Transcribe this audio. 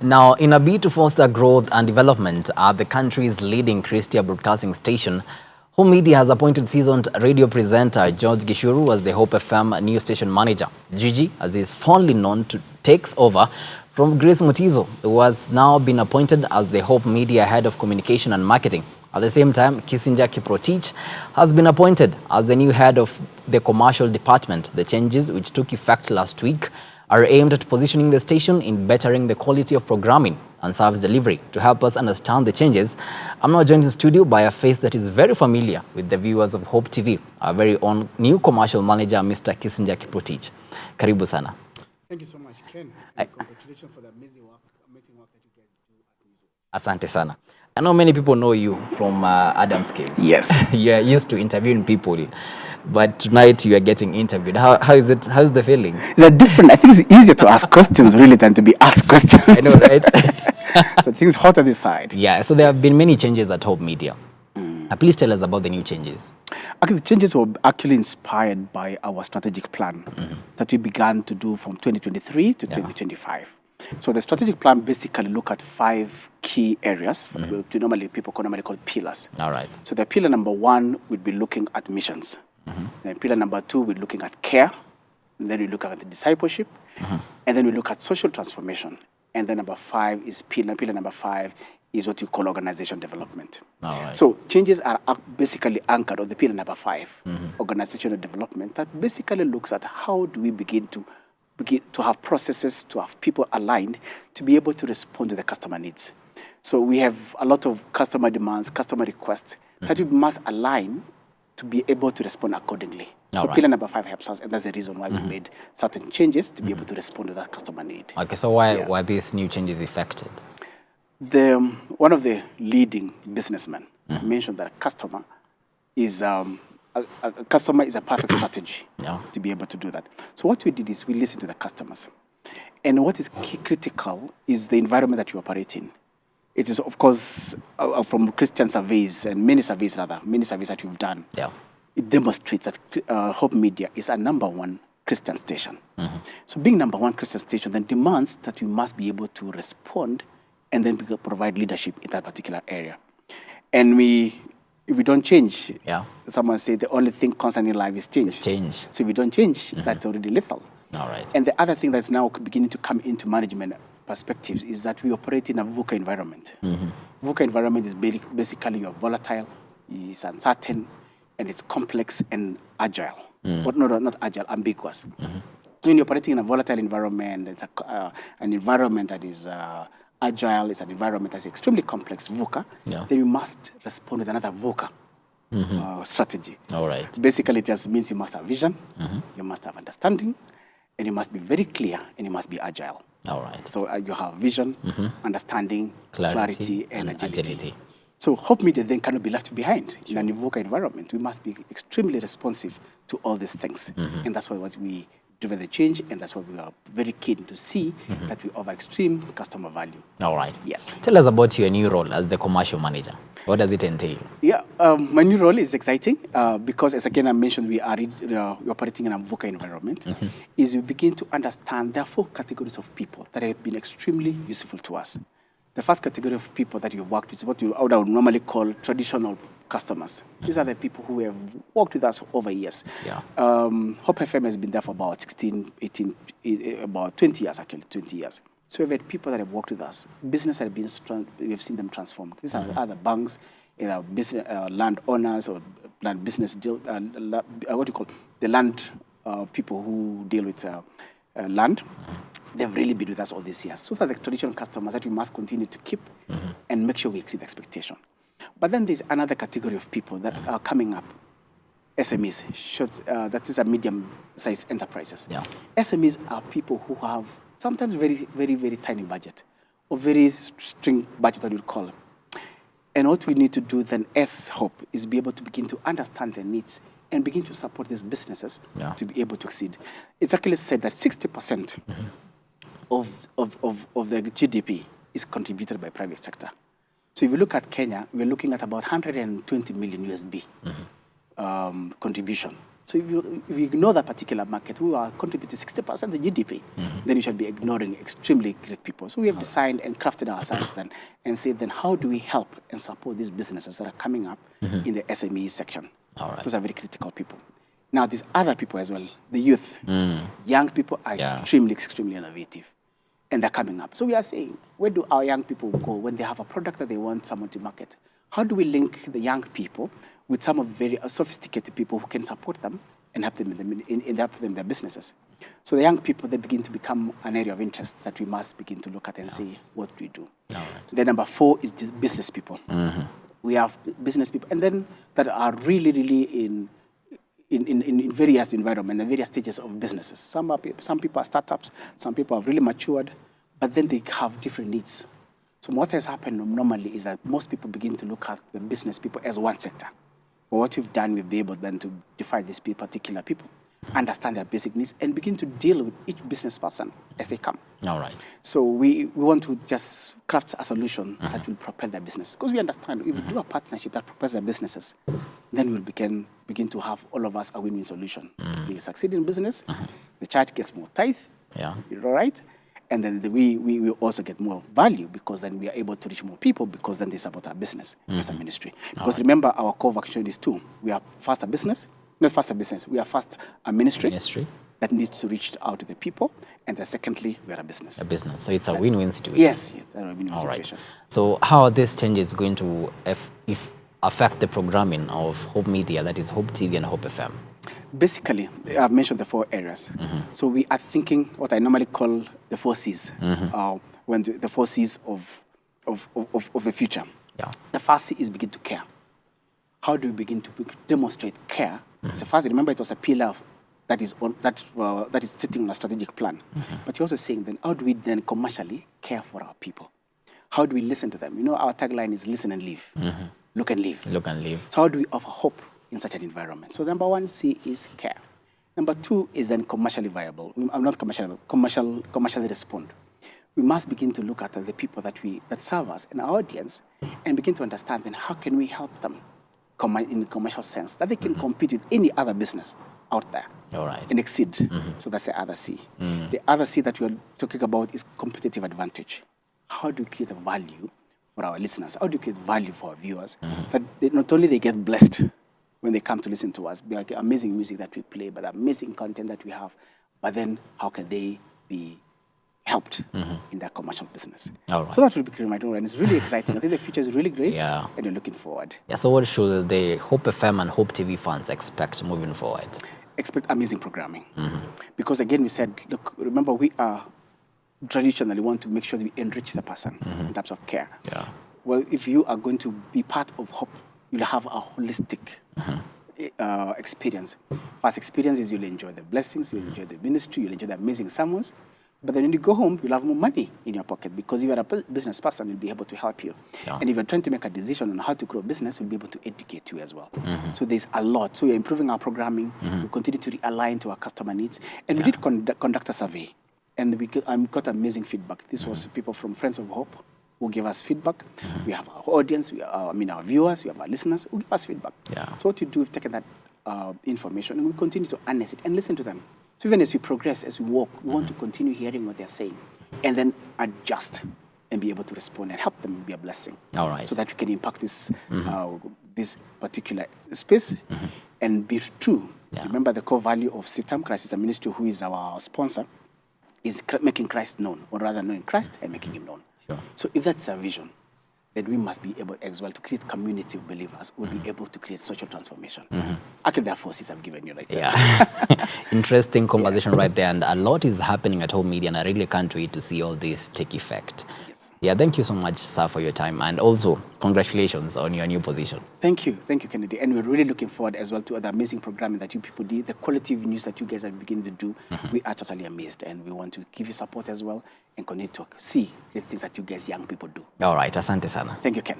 Now, in a bid to foster growth and development at the country's leading Christian broadcasting station, Home Media has appointed seasoned radio presenter George Gishuru as the Hope FM new station manager. Gigi, as he is fondly known, takes over from Grace Mutizo, who has now been appointed as the Hope Media head of communication and marketing. At the same time, Kisinja Kiprotich has been appointed as the new head of the commercial department. The changes, which took effect last week, are aimed at positioning the station in bettering the quality of programming and service delivery. To help us understand the changes, I'm now joined in the studio by a face that is very familiar with the viewers of Hope TV, our very own new commercial manager, Mr. Kisinja Kiprotich. Karibu sana. Thank you so much, Ken. And congratulations for the amazing work that you guys do at News. Asante sana. I know many people know you from Adam's Cave. Yes. You are used to interviewing people, but tonight you are getting interviewed. How is it? How's the feeling? It's different. I think it's easier to ask questions really than to be asked questions. I know, right? So things hotter this side. Yeah. So there have been many changes at Hope Media. Please tell us about the new changes. Actually, the changes were actually inspired by our strategic plan that we began to do from 2023 to 2025. So the strategic plan basically look at 5 key areas. People normally call it pillars. All right. So the pillar number 1 would be looking at missions. Then pillar number 2, we're looking at care. And then we look at the discipleship. And then we look at social transformation. And then number 5 is pillar number 5 is what you call organization development. All right. So changes are basically anchored on the pillar number 5, organizational development, that basically looks at how do we begin to have processes, to have people aligned, to be able to respond to the customer needs. So we have a lot of customer demands, customer requests that we must align to be able to respond accordingly. So pillar number 5 helps us, and that's the reason why we made certain changes to be able to respond to that customer need. Okay, so why were these new changes effected? One of the leading businessmen mentioned that a customer is a perfect strategy to be able to do that. So what we did is we listened to the customers. And what is critical is the environment that you operate in. It is, of course, from Christian surveys and many surveys that we've done, it demonstrates that Hope Media is a number 1 Christian station. So being number 1 Christian station then demands that we must be able to respond and then provide leadership in that particular area. And if we don't change, someone said the only thing constant in life is change. So if we don't change, that's already lethal. All right. And the other thing that's now beginning to come into management perspectives is that we operate in a VUCA environment. VUCA environment is basically you're volatile, it's uncertain, and it's complex and agile. But not agile, ambiguous. So when you're operating in a volatile environment, it's an environment that is agile, it's an environment that's extremely complex, VUCA, then you must respond with another VUCA strategy. All right. Basically, it just means you must have vision, you must have understanding, and you must be very clear, and you must be agile. All right. So you have vision, understanding, clarity and agility. So Hope Media then cannot be left behind in an VUCA environment. We must be extremely responsive to all these things. And that's what we driven the change, and that's why we are very keen to see that we offer extreme customer value. All right. Yes. Tell us about your new role as the commercial manager. What does it entail? Yeah, my new role is exciting because, as again I mentioned, we are operating in a VUCA environment. Is we begin to understand there are 4 categories of people that have been extremely useful to us. The first category of people that you've worked with is what I would normally call traditional customers. These are the people who have worked with us for over years. Hope FM has been there for about 20 years, actually, 20 years. So we've had people that have worked with us. Business that have been, we've seen them transformed. These are other banks, either business, land owners or land business deal, what do you call the land people who deal with land. They've really been with us all these years. So those are the traditional customers that we must continue to keep and make sure we exceed expectation. But then there's another category of people that are coming up, SMEs, that is a medium-sized enterprises. SMEs are people who have sometimes very, very, very tiny budget or very string budget, I would call them. And what we need to do then as Hope is be able to begin to understand their needs and begin to support these businesses to be able to exceed. It's actually said that 60% of the GDP is contributed by private sector. So if you look at Kenya, we're looking at about 120 million USB contribution So if you ignore that particular market, who are contributing 60% to GDP, then you should be ignoring extremely great people. So we have designed and crafted ourselves then and said, then how do we help and support these businesses that are coming up in the SME section? All right. Those are very critical people. Now, there's other people as well, the youth. Young people are extremely innovative, and they're coming up. So we are saying, where do our young people go when they have a product that they want someone to market? How do we link the young people with some of very sophisticated people who can support them and help them in their businesses? So the young people, they begin to become an area of interest that we must begin to look at and see what we do. All right. Then number 4 is just business people. We have business people, and then that are really in various environments and various stages of businesses. Some people are startups, some people have really matured, but then they have different needs. So what has happened normally is that most people begin to look at the business people as one sector. But what we've done, we've been able then to define these particular people, understand their basic needs, and begin to deal with each business person as they come. All right. So we want to just craft a solution that will propel their business. Because we understand if we do a partnership that propels their businesses, then we'll begin to have all of us a win-win solution. They succeed in business, the church gets more tithe, all right? And then we will also get more value because then we are able to reach more people because then they support our business as a ministry. Because remember, our core vacation is 2. We are first a business, not first a business. We are first a ministry that needs to reach out to the people. And then secondly, we are a business. A business. So it's a win-win situation. Yes, that's a win-win situation. So how are these changes going to affect the programming of Hope Media, that is Hope TV and Hope FM? Basically, I've mentioned the 4 areas. So we are thinking what I normally call the 4 C's, when the 4 C's of the future. Yeah. The first C is begin to care. How do we begin to demonstrate care? So first, remember, it was a pillar that is sitting on a strategic plan. But you're also saying then, how do we then commercially care for our people? How do we listen to them? You know, our tagline is listen and live. Look and live. Look and live. So how do we offer hope in such an environment? So number 1 C is care. Number 2 is then commercially viable. Not commercially respond. We must begin to look at the people that serve us and our audience and begin to understand then how can we help them in a commercial sense that they can compete with any other business out there. All right. And exceed. So that's the other C. The other C that we're talking about is competitive advantage. How do we create a value for our listeners? How do we create value for our viewers? That not only they get blessed when they come to listen to us, like amazing music that we play, but amazing content that we have, but then how can they be helped in their commercial business? All right. So that will be my and it's really exciting. I think the future is really great, and we're looking forward. Yeah. So what should the Hope FM and Hope TV fans expect moving forward? Expect amazing programming. Because again, we said, look, remember, we are traditionally want to make sure that we enrich the person in terms of care. Yeah. Well, if you are going to be part of Hope, you'll have a holistic experience. First experience is you'll enjoy the blessings, you'll enjoy the ministry, you'll enjoy the amazing sermons. But then when you go home, you'll have more money in your pocket because if you're a business person, we'll be able to help you. Yeah. And if you're trying to make a decision on how to grow a business, we'll be able to educate you as well. So there's a lot. So we're improving our programming. We continue to realign to our customer needs. And we did conduct a survey. And we got amazing feedback. This was people from Friends of Hope who gave us feedback. We have our audience, our viewers, we have our listeners who give us feedback. Yeah. So what we do, we've taken that information and we continue to harness it and listen to them. So even as we progress, as we walk, we want to continue hearing what they're saying and then adjust and be able to respond and help them be a blessing. All right. So that we can impact this particular space and be true. Yeah. Remember the core value of CITAM, Christ is the Ministry, who is our sponsor, is making Christ known, or rather knowing Christ and making him known. Sure. So if that's our vision, then we must be able as well to create community of believers who will be able to create social transformation. Actually, there are 4 C's I've given you right there. Yeah. Interesting conversation right there. And a lot is happening at Hope Media, and I really can't wait to see all this take effect. Yes. Yeah, thank you so much, sir, for your time. And also, congratulations on your new position. Thank you, Kennedy. And we're really looking forward as well to the amazing programming that you people did, the quality of news that you guys are beginning to do. We are totally amazed, and we want to give you support as well and continue to see the things that you guys young people do. All right, asante sana. Thank you, Ken.